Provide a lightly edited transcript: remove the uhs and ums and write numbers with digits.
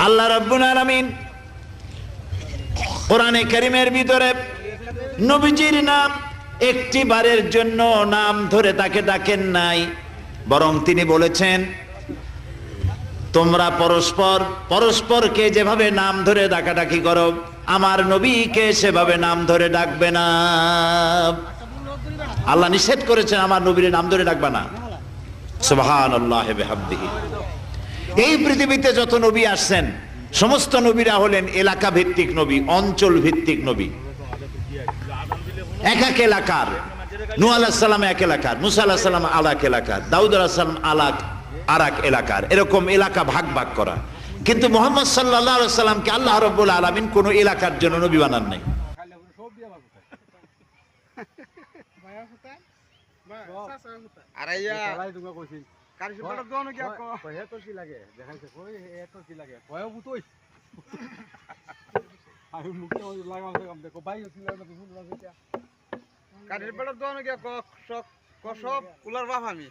আল্লাহ রাব্বুল আলামিন কোরআনে কারীমের ভিতরে নবীজির নাম একটি বারের জন্য নাম ধরে তাকে ডাকেন নাই, বরং তিনি বলেছেন তোমরা পরস্পর পরস্পরকে যেভাবে নাম ধরে ডাকাডাকি করো আমার নবীকে সেভাবে নাম ধরে ডাকবে না। আল্লাহ নিষেধ করেছেন আমার নবীর নাম ধরে ডাকবে না। সুবহানাল্লাহি ওয়া বিহামদিহি। এই পৃথিবীতে যত নবী আসছেন সমস্ত নবীরা হলেন এলাকা ভিত্তিক নবী, অঞ্চল ভিত্তিক নবী। এক এক এলাকার, নূহ আলাইহিস সালাম এক এলাকার, মুসা আলাইহিস সালাম আলাক এলাকার, দাউদ আলাইহিস সালাম আরাক এলাকার, এরকম এলাকা ভাগ ভাগ করা। কিন্তু মুহাম্মদ সাল্লাল্লাহু আলাইহি সাল্লামকে আল্লাহ রাব্বুল আলামিন কোন এলাকার জন্য নবী বানান নাই। কাঠের বেড়ার দোয়ানো গিয়া সব কুলার বাপ আমি